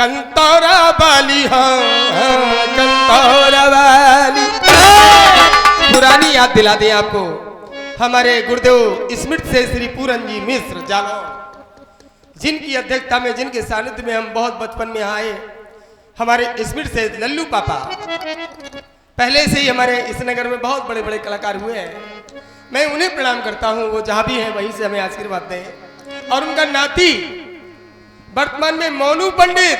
कंतौरा वाली, हाँ कंतौरा वाली। पुरानी याद दिला दें आपको, हमारे गुरुदेव स्मृत से श्री पूरन जी मिश्र जालौर, जिनकी अध्यक्षता में, जिनके सानिध्य में हम बहुत बचपन में आए, हमारे स्मृत से लल्लू पापा पहले से ही हमारे इस नगर में बहुत बड़े बड़े कलाकार हुए हैं। मैं उन्हें प्रणाम करता हूँ, वो जहाँ भी हैं वहीं से हमें आशीर्वाद दें। और उनका नाती वर्तमान में मोनू पंडित,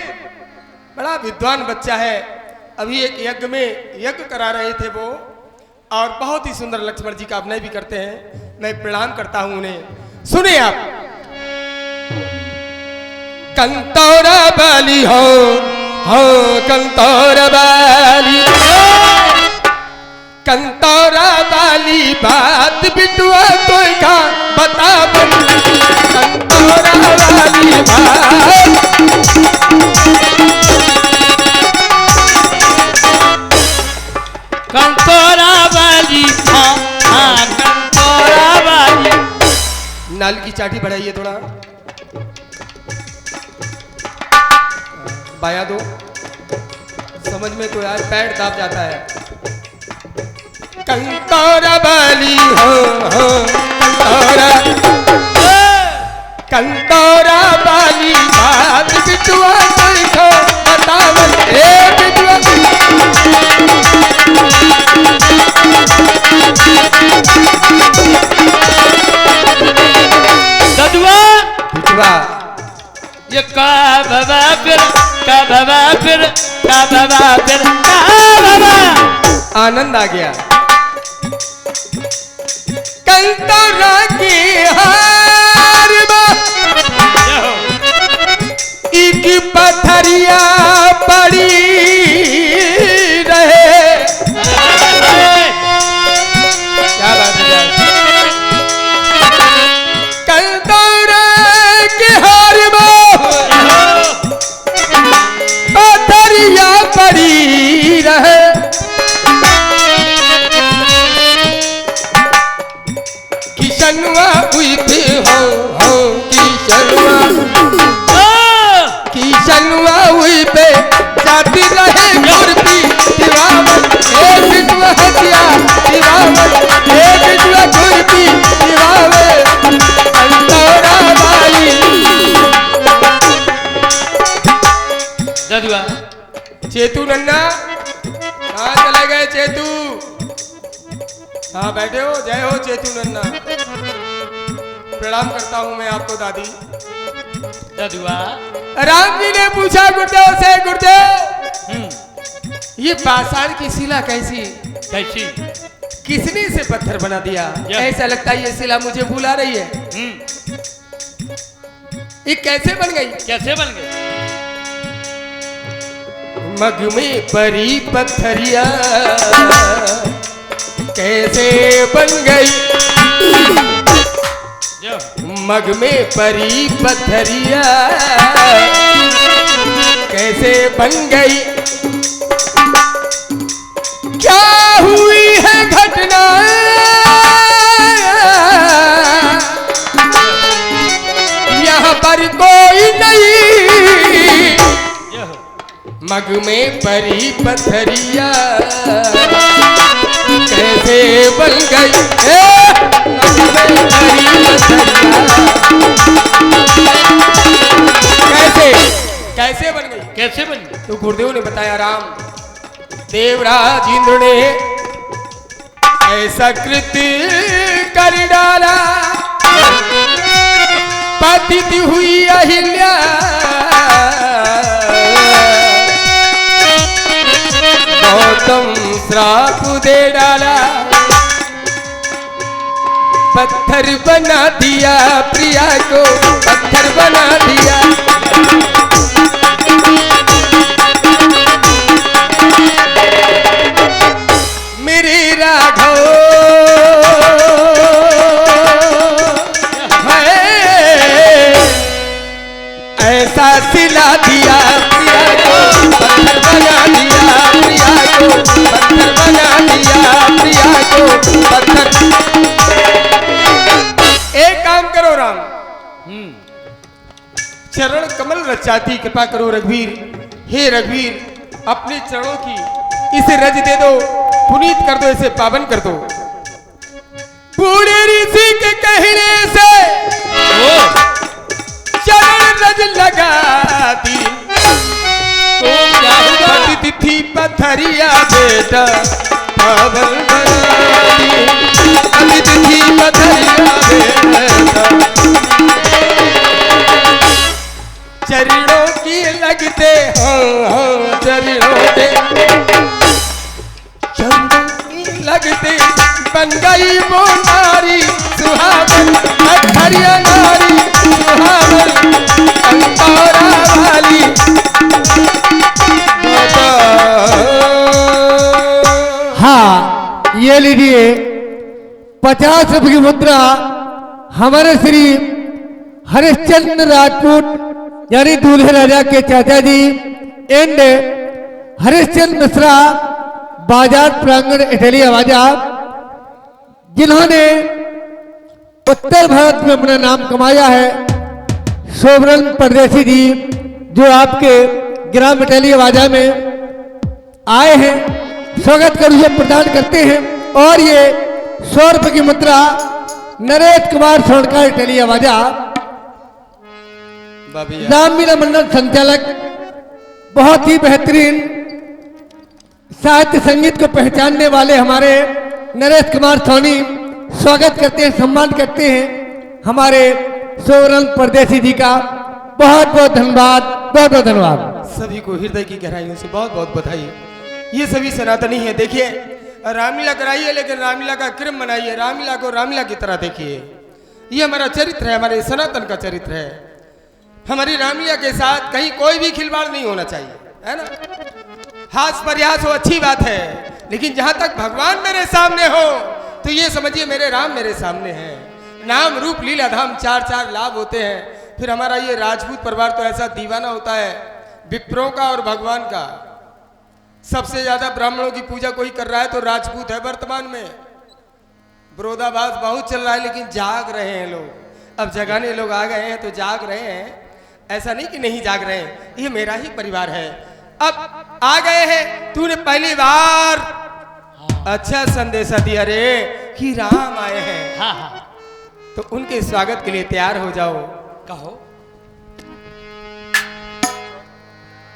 बड़ा विद्वान बच्चा है, अभी एक यज्ञ में यज्ञ करा रहे थे वो, और बहुत ही सुंदर लक्ष्मण जी का अभिनय भी करते हैं। मैं प्रणाम करता हूं उन्हें। सुनिए आप, कंतौरा वाली हो कंतौरा वाली, कंतौरा वाली बात बिटुआ कोई का बता, कंतौरा वाली बात। कंतौरा वाली, हाँ कंतौरा वाली। नाल की चाटी बढ़ाइए थोड़ा, बाया दो, समझ में तो यार पैर दाब जाता है। कंतौरा वाली हो कंतौरा वाली बात बिटुआ कोई को बतावत, बिटुआ ददुआ बिटुआ, ये का बाबा फिर, का बाबा फिर, का बाबा फिर, का बाबा। आनंद आ गया। कंतौरा की हार एक पथरिया पड़ी रहे। क्या बात है, कंतौरा की हार पथरिया पड़ी रहे। किशनवा उइते हो किशनवा, किशनवा हुई पे जाती रहे गुरपी दिवावत, एक बिटुआ हथिया दिवावत, एक बिटुआ गुरपी दिवावत, कंतौरा वाली। ददुआ चेतू नन्ना, कहाँ चले गए चेतू? हाँ बैठे हो, जय हो चेतू नन्ना। प्रणाम करता हूँ मैं आपको दादी। ददुआ राम जी ने पूछा गुरुदेव से, गुरुदेव ये पाषाण की शिला कैसी कैसी, किसने से पत्थर बना दिया? ऐसा लगता है ये शिला मुझे भुला रही है। ये कैसे बन गई? कैसे बन गई? मग में परी पत्थरिया कैसे बन गई? मग में परी पत्थरिया कैसे बन गई? क्या हुई है घटना यहाँ पर कोई नहीं। मग में परी पत्थरिया कैसे बन गई? मग में परी पत्थरिया कैसे कैसे बन गई? कैसे बन गई? तो गुरुदेव ने बताया, राम देवराज इंद्र ने ऐसा कृत्य कर डाला, पतित हुई अहिल्या गौतम श्राप दे डाला, पत्थर बना दिया प्रिया को, पत्थर बना दिया। मेरे राघव है ऐसा सिला दिया प्रिया को, पत्थर बना दिया प्रिया को, पत्थर बना दिया प्रिया को, पत्थर। एक काम करो राम, चरण कमल रचाती कृपा करो रघुवीर, हे रघुवीर अपने चरणों की इसे रज दे दो, पुनीत कर दो, इसे पावन कर दो। बूढ़े ऋषि के कहने से चरण रज लगा दी, तो क्या हुआ? तिथि पथरिया बेटा पावन बना दी, तिथि पथरिया बेटा चरणों की लगते हाँ चरणों के चरणों की लगते बन गई वो नारी सुहावन, अठरिया नारी सुहावन अंतरा वाली। हाँ, ये लीजिए 50 रुपये की मुद्रा हमारे श्री हरिश्चंद्र राजपूत यानी दूल्हे राजा के चाचा जी एंड हरिश्चंद्र मिश्रा बाजार प्रांगण इटली आवाजा, जिन्होंने उत्तर भारत में अपना नाम कमाया है। सोवरन परदेसी जी जो आपके ग्राम इटली आवाजा में आए हैं, स्वागत कर ये प्रदान करते हैं। और ये 100 रुपये की मुद्रा नरेश कुमार सोनकर इटली आवाजा, रामलीला मंडल संचालक, बहुत ही बेहतरीन साहित्य संगीत को पहचानने वाले हमारे नरेश कुमार सोनी, स्वागत करते हैं, सम्मान करते हैं हमारे सोवरन परदेसी जी का। बहुत बहुत धन्यवाद, बहुत बहुत धन्यवाद। सभी को हृदय की गहराइयों से बहुत बहुत बधाई। ये सभी सनातनी है। देखिए रामलीला कराइए लेकिन रामलीला का क्रम बनाइए, रामलीला को रामलीला की तरह देखिए। ये हमारा चरित्र है, हमारे सनातन का चरित्र है। हमारी रामलीला के साथ कहीं कोई भी खिलवाड़ नहीं होना चाहिए, है ना। हास प्रयास हो अच्छी बात है, लेकिन जहां तक भगवान मेरे सामने हो तो ये समझिए मेरे राम मेरे सामने हैं। नाम रूप लीला धाम चार चार लाभ होते हैं। फिर हमारा ये राजपूत परिवार तो ऐसा दीवाना होता है विप्रों का और भगवान का। सबसे ज्यादा ब्राह्मणों की पूजा कोई कर रहा है तो राजपूत है। वर्तमान में विरोधाभास बहुत चल रहा है, लेकिन जाग रहे हैं लोग। अब जगाने लोग आ गए हैं तो जाग रहे हैं, ऐसा नहीं कि नहीं जाग रहे हैं। ये मेरा ही परिवार है। अब आ गए हैं, तूने पहली बार अच्छा संदेशा दिया रे कि राम आए हैं। हाँ हाँ, तो उनके स्वागत के लिए तैयार हो जाओ। कहो।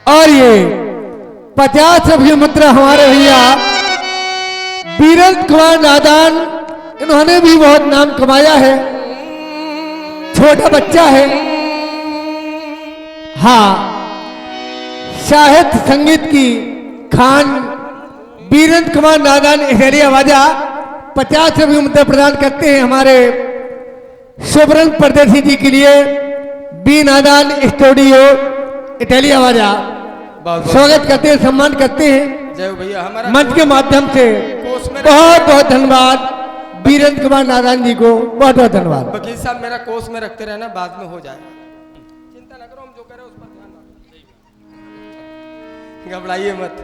और ये 50 रुपये मुद्रा हमारे भैया वीरेंद्र कुमार नादान, इन्होंने भी बहुत नाम कमाया है, छोटा बच्चा है। हाँ, साहित्य संगीत की खान वीरेंद्र कुमार नादान इटली आवाजा 50 रुपये मुद्रा प्रदान करते हैं हमारे सोवरन परदेसी जी के लिए। बी नादान स्टूडियो इटली आवाजा स्वागत करते हैं, सम्मान करते हैं जय हो भैया। हमारा मंच के माध्यम से कोस में बहुत बहुत धन्यवाद वीरेंद्र कुमार नादान जी को, बहुत बहुत धन्यवाद। वकील साहब मेरा कोस में रखते रहना, बाद में हो जाए, चिंता ना करो, हम जो करें उस पर ध्यान रखो, घबराइए मत।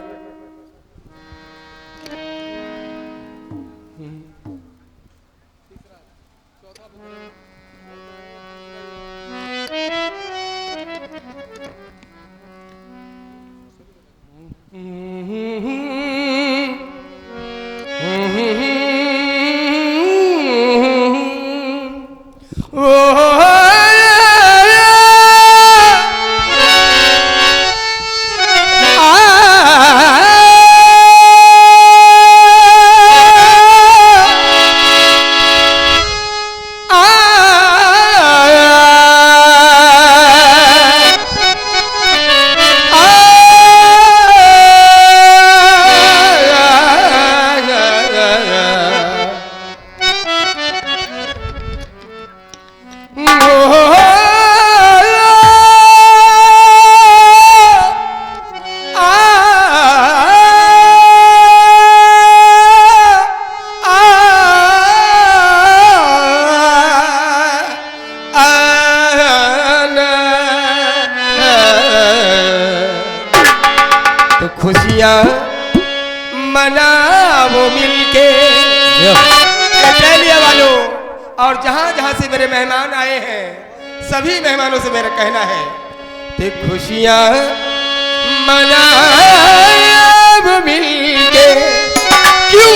मनाओ मिलके इटली वालों, और जहां जहां से मेरे मेहमान आए हैं सभी मेहमानों से मेरा कहना है कि खुशियां मनाब मिलके। क्यों?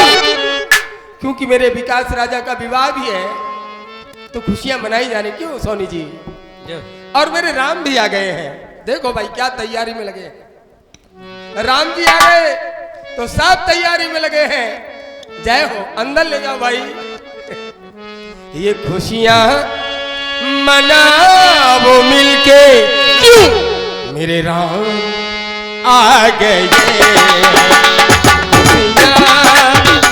क्योंकि मेरे विकास राजा का विवाह भी है तो खुशियां मनाई जाने। क्यों सोनी जी? और मेरे राम भी आ गए हैं। देखो भाई क्या तैयारी में लगे हैं। राम जी आ गए तो सब तैयारी में लगे हैं। जय हो, अंदर ले जाओ भाई। ये खुशियां मनाओ मिलके। क्यों? मेरे राम आ गए। खुशियां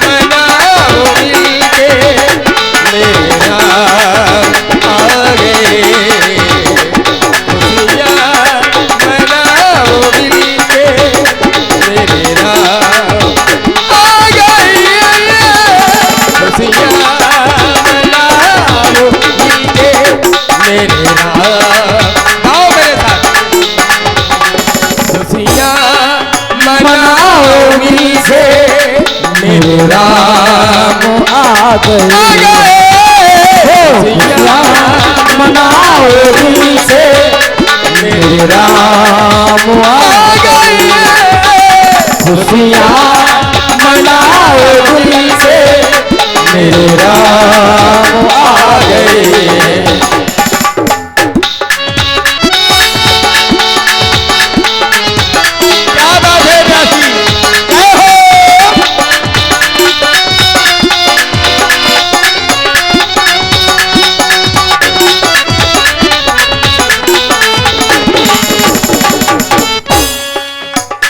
मनाओ मिलके, मेरे राम आ गए। खुशियां मनाओ मिलके, मेरे राम आ गए। खुशियां मनाओ मिलके, मेरे राम। आओ मेरे साथ। खुशियां मनाओ मिलके, मेरे राम आ गए। खुशियां मनाओ दिल से, मेरे राम आ गए। खुशियाँ मनाओ दिल से, मेरे राम आ गए। क्या बात है राशि? जय हो।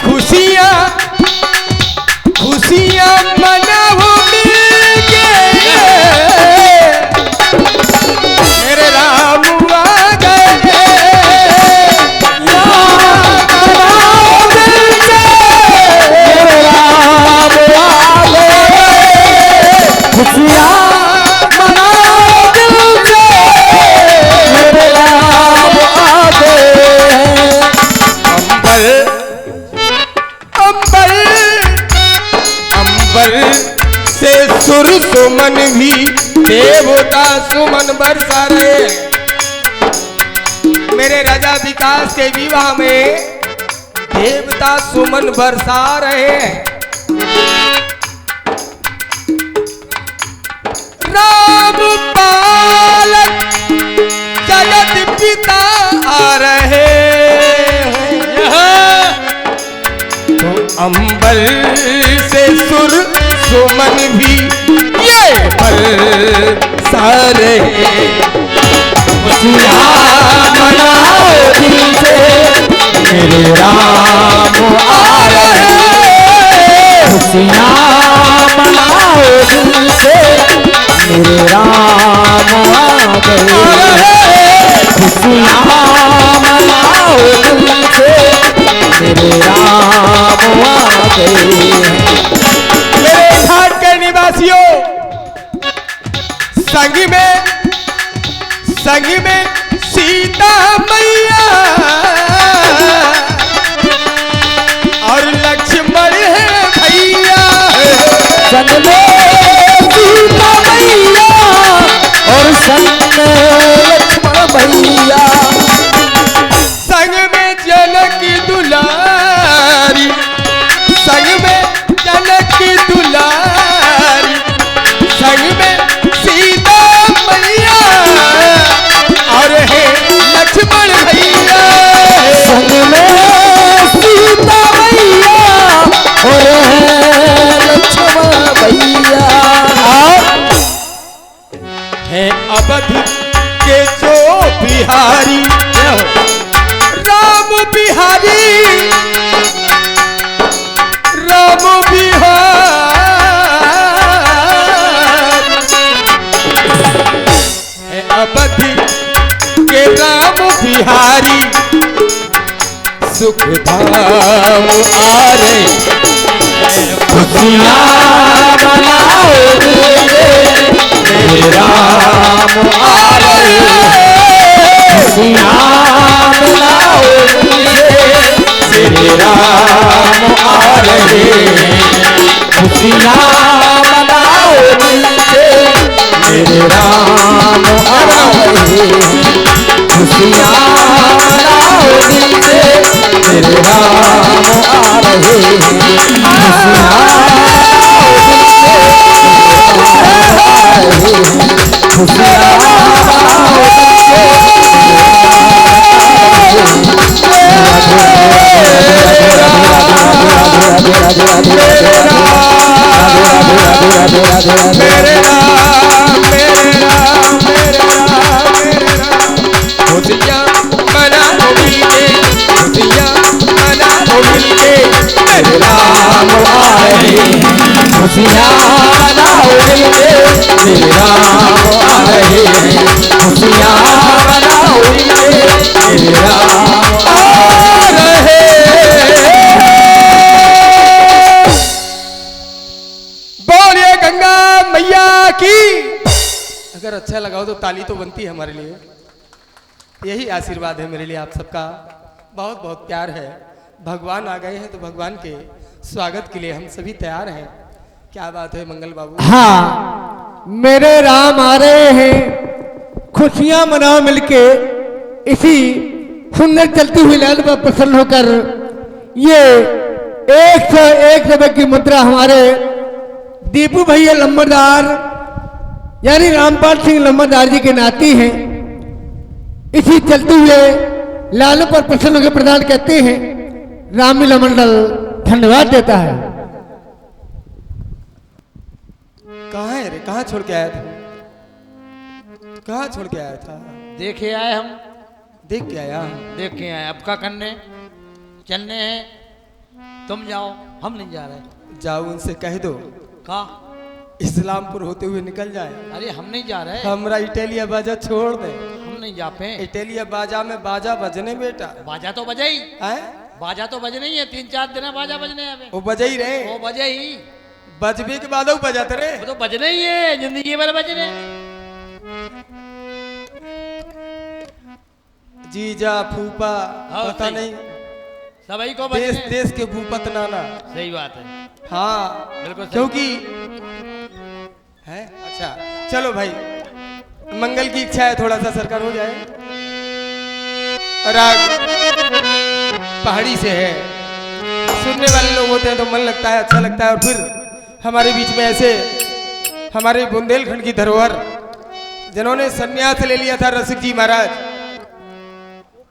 खुशियां खुशियां मनाओ मिलके, मेरे राम आ गए। मनाओ दिल से, मेरे राम आ गए। खुशियाँ मनाओ दिल से, मेरे राम आ गए। अंबर अंबर से सुर सुमन भी देवता सुमन बरसा रहे। मेरे राजा विकास के विवाह में देवता सुमन बरसा रहे हैं। राम पालक जगत पिता आ रहे हैं। तो अंबर से सुर सुमन भी ये बरसा रहे। खुशियाँ मनाओ दिल से, मेरे राम आ गए। खुशियाँ मनाओ दिल से, मेरे राम आ गए। खुशियाँ मनाओ दिल से, मेरे राम आ गए। मेरे घाट के निवासियों, संग में सीता मैया और लक्ष्मण है भैया। संग में सीता मैया और संग में लक्ष्मण भैया। संग में जनक दुलारी, संग में जनक दुलारी, संग में सीता मैया और है लक्ष्मण भैया। संग में सीता मैया और है लक्ष्मण भैया। है अवध के जो बिहारी, राम बिहारी, राम बिहारी। है अवध के राम बिहारी, सुख धाम आ रहे। खुशियाँ मनाओ दिल से, मेरे राम आ गए। खुशियाँ मनाओ दिल से, मेरे राम आ गए। खुशियाँ मनाओ दिल से, मेरे राम आ गए। खुशियाँ मनाओ दिल से, मेरे राम मेरे राम मेरे राम मेरे राम मेरे राम मेरे राम खुशियाँ मनाओ मिलके खुशियाँ मनाओ मिलके मेरे राम आए खुशियाँ मनाओ मिलके मेरे राम आए खुशियाँ मनाओ मिलके मेरे राम आ रहे। बोलिए गंगा मैया की। अगर अच्छा लगाओ तो ताली तो बनती है हमारे लिए। यही आशीर्वाद है मेरे लिए आप सबका। बहुत बहुत प्यार है। भगवान आ गए हैं तो भगवान के स्वागत के लिए हम सभी तैयार हैं। क्या बात है मंगल बाबू। हाँ, मेरे राम आ रहे हैं, खुशियां मनाओ मिलके। इसी सुंदर चलती हुई लाइन पर प्रसन्न होकर ये 101 रुपए की मुद्रा हमारे दीपू भैया लंबरदार यानी रामपाल सिंह लंबरदार जी के नाती हैं। इसी चलते हुए लालों पर प्रसन्न होकर प्रदान करते हैं। रामलीला मंडल धन्यवाद देता है। कहाँ है रे, कहाँ छोड़ के आया था, कहाँ छोड़ के आया था? देखे आए हम, देख के आया। देख के आए। अब का करने चलने हैं, तुम जाओ, हम नहीं जा रहे। जाओ उनसे कह दो का इस्लामपुर होते हुए निकल जाए। अरे हम नहीं जा रहे, हमरा इटालिया बाजा छोड़ दे। हम नहीं जा पे। इटालिया बाजा में बाजा बजने बेटा बाजा तो बजे ही, है, बाजा तो बजने ही है। 3-4 दिन बाजा बजने हैं। वो बजे ही रहे। वो बजे ही, बजबे के बाद बजाते रहे। वो तो बजने ही है, जिंदगी भर बजने। जीजा फूफा हाँ, पता सही। नहीं, सभी को देश बजने। देश के भूपत नाना। सही बात है। हाँ बिल्कुल सही। क्योंकि है। अच्छा चलो भाई, मंगल की इच्छा है थोड़ा सा सरकार हो जाए। राग पहाड़ी से है, सुनने वाले लोग होते हैं तो मन लगता है, अच्छा लगता है। और फिर हमारे बीच में ऐसे हमारे बुंदेलखंड की धरोहर जिन्होंने संन्यास ले लिया था, रसिक जी महाराज।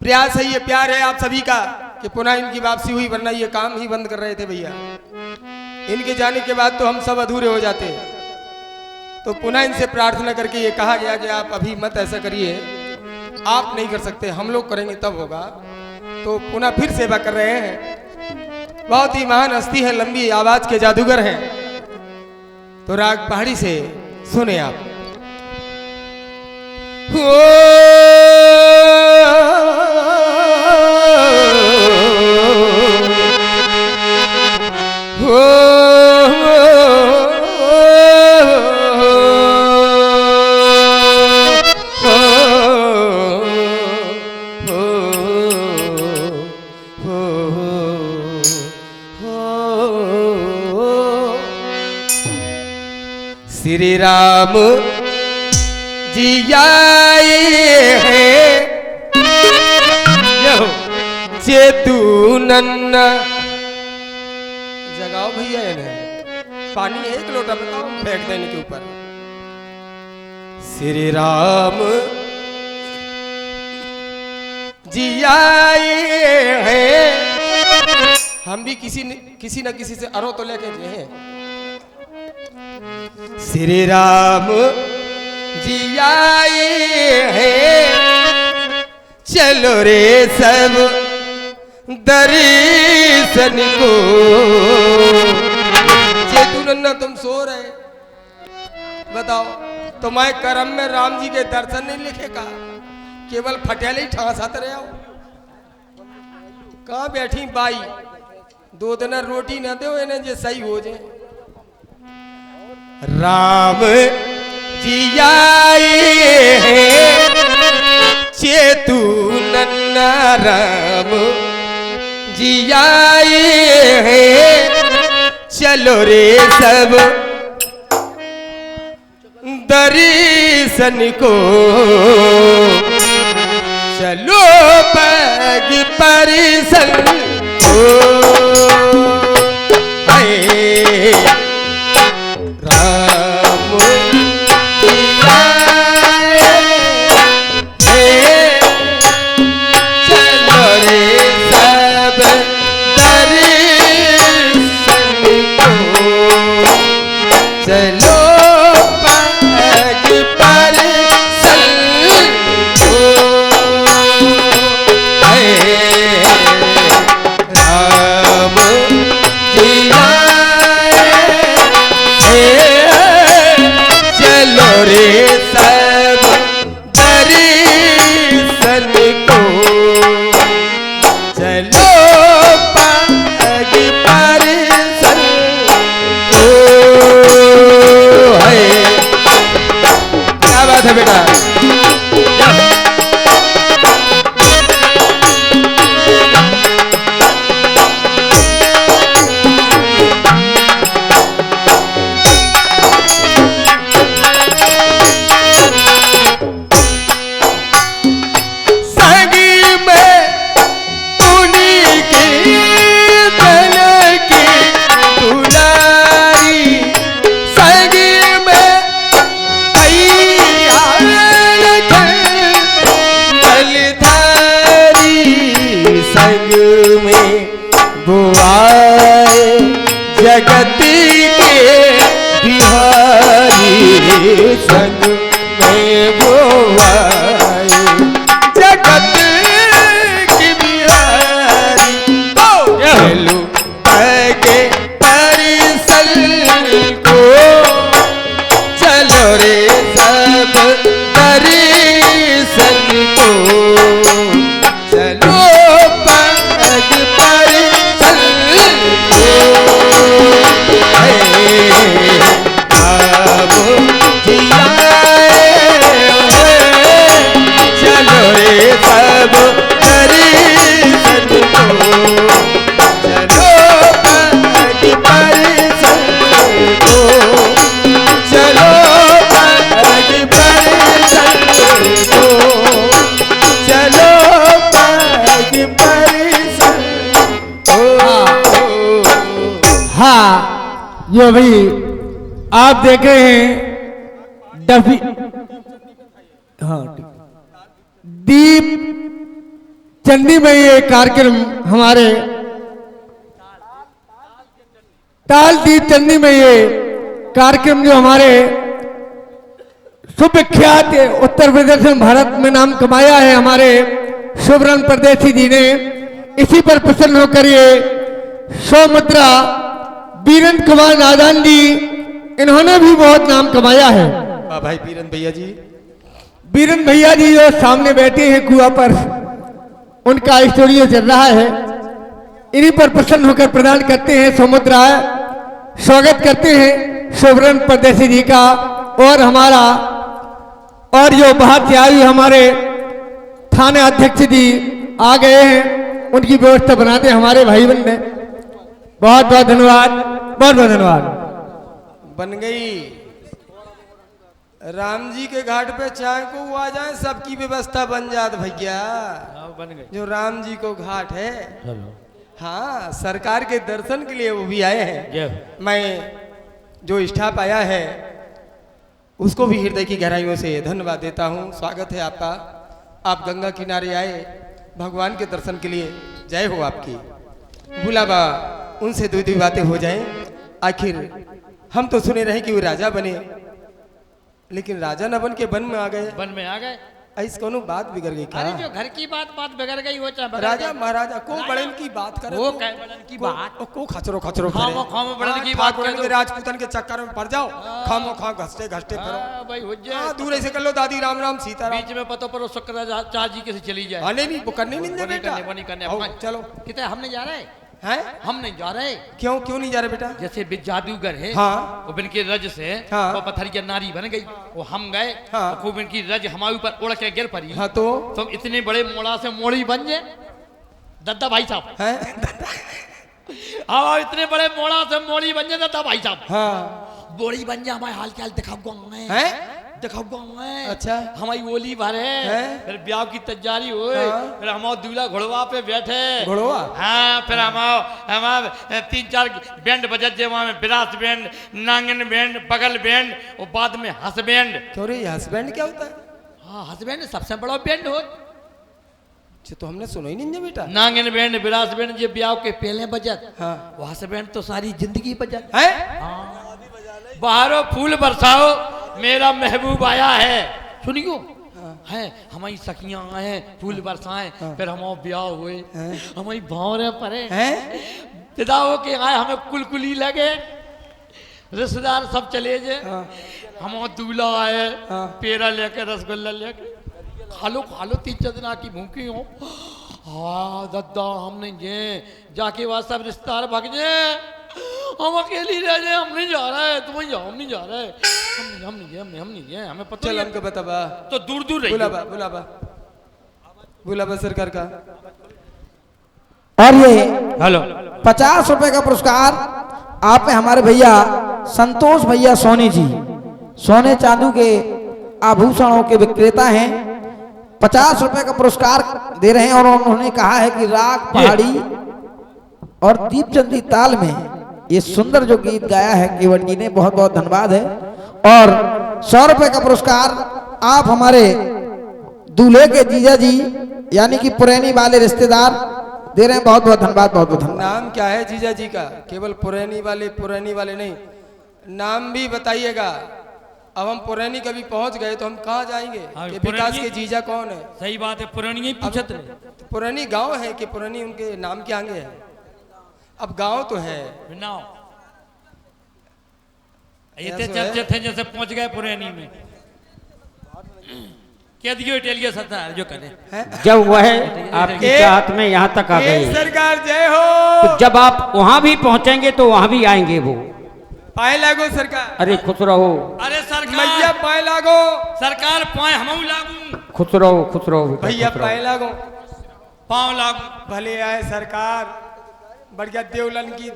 प्रयास है, ये प्यार है आप सभी का कि पुनः इनकी वापसी हुई, वरना ये काम ही बंद कर रहे थे भैया। इनके जाने के बाद तो हम सब अधूरे हो जाते। तो पुनः इनसे प्रार्थना करके ये कहा गया कि आप अभी मत ऐसा करिए, आप नहीं कर सकते, हम लोग करेंगे तब होगा। तो पुनः फिर सेवा कर रहे हैं। बहुत ही महान हस्ती है, लंबी आवाज के जादूगर हैं। तो राग पहाड़ी से सुने आप। श्री राम जी आए हैं चेतु नन्ना। जगाओ भैया इन्हें, पानी है एक लोटा बताओ, फेंक देने के ऊपर। श्री राम जी आए हैं। हम भी किसी न किसी से अरो तो लेके जे हैं। श्री राम जी आए हैं, चलो रे सब दर्शन को। चेतु नन्ना तुम सो रहे, बताओ तुम्हारे कर्म में राम जी के दर्शन नहीं लिखेगा, केवल फटेले ही ठासाते रहे हो। कहाँ बैठी बाई, 2 दिन रोटी न दो इन्हें जे सही हो जाए। राम जी आए हैं, चेतु नन्ना राम जी आए हैं, चलो रे सब दर्शन को। चलो पग परिसन को। राम चलो रे सब दर्शन में बुआए जगत के बिहारी संग में बुआए जगत के बिहारी चलो आगे परिसल को चलो रे सब परिसल को चलो पग परिसल को अब जियाए चलो रे सब परिसल को चलो पग परिसल को चलो पग परिसल को चलो पग परिसल को। हाँ, ये भाई आप देख रहे हैं डफी, हाँ दीप चंडी में ये कार्यक्रम हमारे ताल दीप चंडी में ये कार्यक्रम जो हमारे सुविख्यात उत्तर प्रदेश में भारत में नाम कमाया है हमारे शुभरन परदेसी जी ने, इसी पर प्रसन्न होकर ये सौमुद्रा बीरेंद्र कुमार नादान जी, इन्होंने भी बहुत नाम कमाया है। भाई बीरेंद्र भैया जी, बीरेंद्र भैया जी जो सामने बैठे हैं कुआ पर, उनका स्टूडियो चल रहा है, इन्हीं पर प्रसन्न होकर प्रदान करते हैं सौमुद्रा, स्वागत करते हैं शुभरन परदेसी जी का। और हमारा और जो बाहर से आए हमारे थाना अध्यक्ष जी आ गए हैं, उनकी व्यवस्था बनाते हमारे भाई बहन ने, बहुत बहुत धन्यवाद, बहुत बहुत धन्यवाद। बन गई राम जी के घाट पे चाहे को वो आ जाए, सबकी व्यवस्था बन जात भैया। बन गई। जो राम जी को घाट है, हाँ सरकार के दर्शन के लिए वो भी आए हैं। मैं जो स्टाफ आया है उसको भी हृदय की गहराइयों से धन्यवाद देता हूँ। स्वागत है आपका, आप गंगा किनारे आए भगवान के दर्शन के लिए, जय हो आपकी। बुलावा उनसे दो दो बातें हो जाएं। आखिर हम तो सुने रहे कि वो राजा बने, लेकिन राजा न बन के वन में आ गए। वन में आ गए। ऐसी कोनो बात बिगड़ गई क्या? अरे जो घर की बात बिगड़ गई वो चाहे बिगड़ राजा गई। महाराजा को बड़न की बात करे, वो कहे बड़न की बात। को खचरो खचरो करे। खामो बड़न की बात करे तो राजपूतन के चक्कर में पड़ जाओ, खामो खा घसते घसते फिरो। भाई हो जाए। हाँ, दूर ऐसे कर लो दादी राम राम सीताराम। बीच में पतो पर शक्कर चार जी के से चली जाए। हाँ नहीं वो करने नहीं दे बेटा। वो नहीं करने। आओ, चलो कितने हम नहीं जा रहे हैं? हम नहीं जा रहे। क्यों क्यों नहीं जा रहे बेटा? जैसे जादूगर है, हाँ। वो बिन के रज से हाँ। वो पत्थरिया नारी बन गई, वो हम गए, हाँ। वो खूब इनकी रज हमारे ऊपर उड़ के गिर पड़ी। हाँ तो तुम इतने बड़े मोड़ा से मोड़ी बन जाए दद्दा भाई साहब। हैं? हाँ इतने बड़े मोड़ा से मोड़ी बन जाए दद्दा भाई साहब। हाँ बोड़ी बन जाए हमारे हाल ख्याल दिखाऊंगा मैं। हैं? दिखाऊंगा मैं। अच्छा। हमारी ओली भरे हैं? फिर ब्याह की तैयारी हुए, हाँ। फिर हमारे दूल्हा घोड़वा पे बैठे। घोड़वा? हाँ फिर हमारे 3-4 बैंड बजत जे वहाँ में विरास बैंड, नांगन बैंड, बगल बैंड और बाद में हंस बैंड। क्यों रे हस्बैंड क्या होता है? हाँ हंस बैंड सबसे बड़ा बैंड हो। तो हमने सुना ही नहीं है बेटा। नांगन बैंड विरास बैंड जे ब्याह के पहले बजत, हाँ। वो हंस बैंड तो सारी जिंदगी बजत। हैं? बाहरों फूल बरसाओ मेरा महबूब आया है, सुनियो। है हमारी सखियां आए फूल बरसाएं, फिर हम ब्याह हुए, हमारी भावरे परे हैं? पिताओं के आए हमें कुलकुली लगे, रिश्तेदार सब चले जे। हम दूल्हा आए पेड़ा लेके रसगुल्ला लेके, खा लो 3-4 दिन की भूखी हो। हाँ दद्दा हम नहीं जे जाके वहाँ सब रिश्तेदार भाग जे, हम अकेली रह जाए, हम नहीं जा रहा है, तुम जाओ, हम नहीं जा रहे, हम नहीं गए, हमें पता चल नहीं हमको बताबा। तो दूर दूर रही। बुलाबा सरकार का। और ये हेलो 50 रुपए का पुरस्कार आप पे हमारे भैया संतोष भैया सोनी जी, सोने चांदी के आभूषणों के विक्रेता हैं, 50 रुपए का पुरस्कार दे रहे हैं। और उन्होंने कहा है कि राग पहाड़ी और दीपचंदी ताल में ये सुंदर जो गीत गाया है केवट जी ने, बहुत बहुत धन्यवाद है। और 100 रुपए का पुरस्कार आप हमारे दूल्हे के जीजा जी यानी कि पुरैनी वाले रिश्तेदार दे रहे हैं। बहुत बहुत धन्यवाद, बहुत बहुत धन्यवाद। नाम क्या है जीजा जी का? केवल पुरानी वाले नहीं, नाम भी बताइएगा। अब हम पुरानी कभी पहुंच गए तो हम कहाँ जाएंगे हाँ, कि विकास के जीजा कौन है? सही बात है, पुरानी ही पूछत रहे। पुरानी गांव है कि पुरानी उनके नाम के आगे है? अब गांव तो है। नाव ऐसे इतने चर्चे थे जैसे पहुंच गए पुरानी में। क्या दियो इटालिया सत्ता जो करे जब वह आपकी चाहत में यहाँ तक आ गए, सरकार जय हो। तो जब आप वहाँ भी पहुँचेंगे तो वहाँ भी आएंगे वो। पाए लागो सरकार। अरे खुश रहो, अरे सरकार मैया पाए लागो। सरकार पाए हम लागू, खुश रहो, खुश रहो बेटा, भैया खुश रहो। पाए लागो। पाँव लागू। भले आए सरकार, बढ़िया देवलन की